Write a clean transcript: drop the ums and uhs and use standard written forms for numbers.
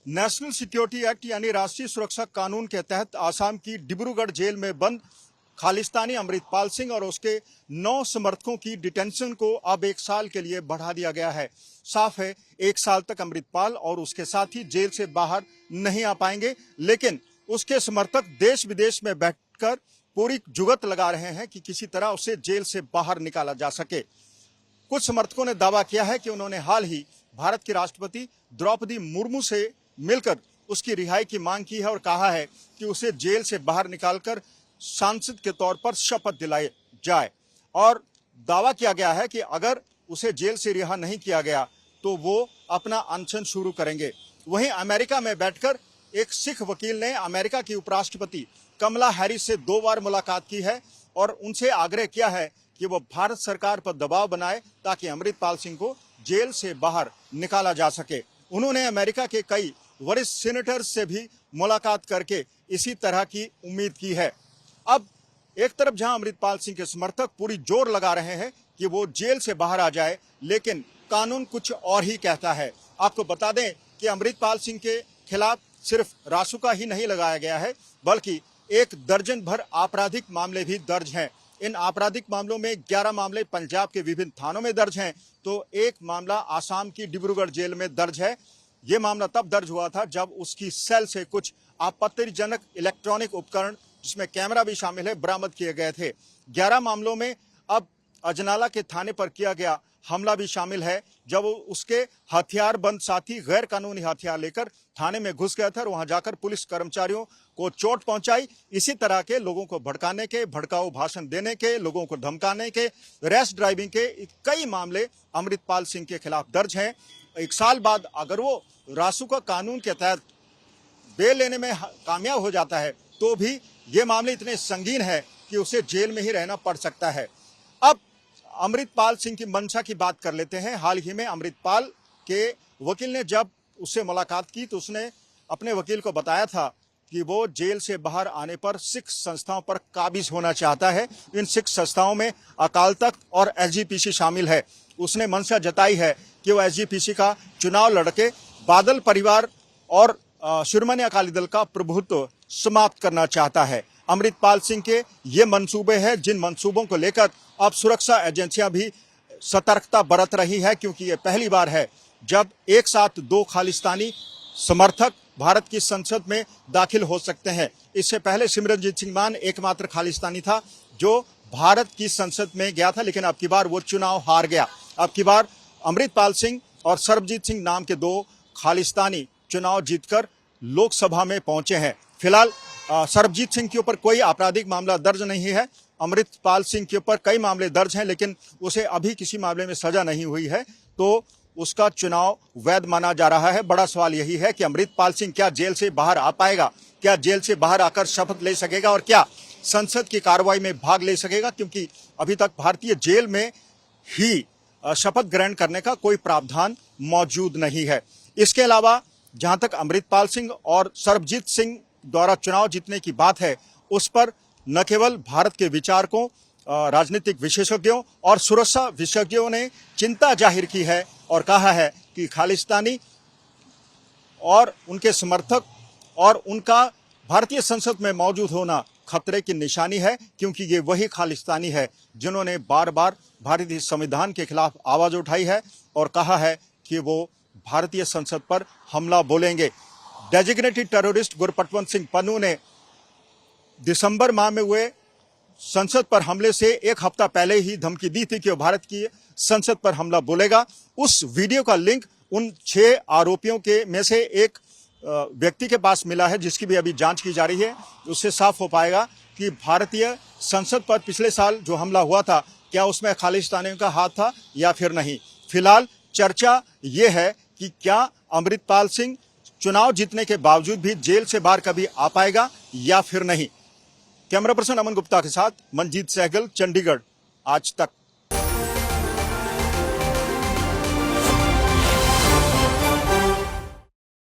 National security act यानी राष्ट्रीय सुरक्षा कानून के तहत आसाम की डिब्रूगढ़ जेल में बंद खालिस्तानी अमृतपाल सिंह और उसके 9 समर्थकों की डिटेंशन को अब 1 साल के लिए बढ़ा दिया गया है। साफ है, 1 साल तक अमृतपाल और उसके साथी जेल से बाहर नहीं आ पाएंगे, लेकिन उसके समर्थक देश विदेश में बैठकर पूरी जुगत लगा रहे हैं कि किसी तरह उसे जेल से बाहर निकाला जा सके। कुछ समर्थकों ने दावा किया है कि उन्होंने हाल ही भारत की राष्ट्रपति द्रौपदी मुर्मू से मिलकर उसकी रिहाई की मांग की है और कहा है कि उसे जेल से बाहर निकालकर सांसद के तौर पर शपथ दिलाई जाए। और दावा किया गया है कि अगर उसे जेल से रिहा नहीं किया गया तो वो अपना अनशन शुरू करेंगे। वहीं अमेरिका में बैठकर एक सिख वकील ने अमेरिका की उपराष्ट्रपति कमला हैरिस से 2 बार मुलाकात की है और उनसे आग्रह किया है कि वो भारत सरकार पर दबाव बनाए ताकि अमृतपाल सिंह को जेल से बाहर निकाला जा सके। उन्होंने अमेरिका के कई वरिष्ठ सीनेटर्स से भी मुलाकात करके इसी तरह की उम्मीद की है। अब एक तरफ जहां अमृतपाल सिंह के समर्थक पूरी जोर लगा रहे हैं कि वो जेल से बाहर आ जाए, लेकिन कानून कुछ और ही कहता है। आपको बता दें कि अमृतपाल सिंह के खिलाफ सिर्फ रासुका ही नहीं लगाया गया है, बल्कि 1 दर्जन भर आपराधिक मामले भी दर्ज हैं। इन आपराधिक मामलों में 11 मामले पंजाब के विभिन्न थानों में दर्ज हैं, तो 1 मामला आसाम की डिब्रूगढ़ जेल में दर्ज है। ये मामला तब दर्ज हुआ था जब उसकी सेल से कुछ आपत्तिजनक इलेक्ट्रॉनिक उपकरण, जिसमें कैमरा भी शामिल है, बरामद किए गए थे। 11 मामलों में अब अजनाला के थाने पर किया गया हमला भी शामिल है, जब उसके हथियारबंद साथी गैर कानूनी हथियार लेकर थाने में घुस गया था और वहां जाकर पुलिस कर्मचारियों को चोट पहुंचाई। इसी तरह के लोगों को भड़काने के, भड़काऊ भाषण देने के, लोगों को धमकाने के, रैश ड्राइविंग के कई मामले अमृतपाल सिंह के खिलाफ दर्ज हैं। 1 साल बाद अगर वो रासुका कानून के तहत बेल लेने में कामयाब हो जाता है तो भी ये मामले इतने संगीन है कि उसे जेल में ही रहना पड़ सकता है। अब अमृतपाल सिंह की मंशा की बात कर लेते हैं। हाल ही में अमृतपाल के वकील ने जब उससे मुलाकात की तो उसने अपने वकील को बताया था कि वो जेल से बाहर आने पर सिख संस्थाओं पर काबिज होना चाहता है। इन सिख संस्थाओं में अकाल तख्त और एसजीपीसी शामिल है। उसने मंशा जताई है कि वो एसजीपीसी का चुनाव लड़के बादल परिवार और शिरोमणि अकाली दल का प्रभुत्व समाप्त करना चाहता है। अमृतपाल सिंह के ये मंसूबे हैं जिन मंसूबों को लेकर अब सुरक्षा एजेंसियां भी सतर्कता बरत रही है, क्योंकि ये पहली बार है जब एक साथ 2 खालिस्तानी समर्थक भारत की संसद में दाखिल हो सकते हैं। इससे पहले सिमरनजीत सिंह मान एकमात्र खालिस्तानी था जो भारत की संसद में गया था, लेकिन अब की बार वो चुनाव हार गया। अब की बार अमृतपाल सिंह और सरबजीत सिंह नाम के 2 खालिस्तानी चुनाव जीतकर लोकसभा में पहुंचे हैं। फिलहाल सरबजीत सिंह के ऊपर कोई आपराधिक मामला दर्ज नहीं है। अमृतपाल सिंह के ऊपर कई मामले दर्ज हैं, लेकिन उसे अभी किसी मामले में सजा नहीं हुई है, तो उसका चुनाव वैध माना जा रहा है। बड़ा सवाल यही है कि अमृतपाल सिंह क्या जेल से बाहर आ पाएगा, क्या जेल से बाहर आकर शपथ ले सकेगा और क्या संसद की कार्रवाई में भाग ले सकेगा, क्योंकि अभी तक भारतीय जेल में ही शपथ ग्रहण करने का कोई प्रावधान मौजूद नहीं है। इसके अलावा जहां तक अमृतपाल सिंह और सरबजीत सिंह द्वारा चुनाव जीतने की बात है, उस पर न केवल भारत के विचारकों, राजनीतिक विशेषज्ञों और सुरक्षा विशेषज्ञों ने चिंता जाहिर की है और कहा है कि खालिस्तानी और उनके समर्थक और उनका भारतीय संसद में मौजूद होना खतरे की निशानी है, क्योंकि ये वही खालिस्तानी है जिन्होंने बार बार भारतीय संविधान के खिलाफ आवाज उठाई है और कहा है कि वो भारतीय संसद पर हमला बोलेंगे। डेजिग्नेटेड टेररिस्ट गुरपतवंत सिंह पन्नू ने दिसंबर माह में हुए संसद पर हमले से 1 हफ्ता पहले ही धमकी दी थी कि वो भारत की संसद पर हमला बोलेगा। उस वीडियो का लिंक उन 6 आरोपियों के में से एक व्यक्ति के पास मिला है, जिसकी भी अभी जांच की जा रही है। उससे साफ हो पाएगा कि भारतीय संसद पर पिछले साल जो हमला हुआ था, क्या उसमें खालिस्तानियों का हाथ था या फिर नहीं। फिलहाल चर्चा ये है कि क्या अमृतपाल सिंह चुनाव जीतने के बावजूद भी जेल से बाहर कभी आ पाएगा या फिर नहीं। कैमरा पर्सन अमन गुप्ता के साथ मंजीत सहगल, चंडीगढ़, आज तक।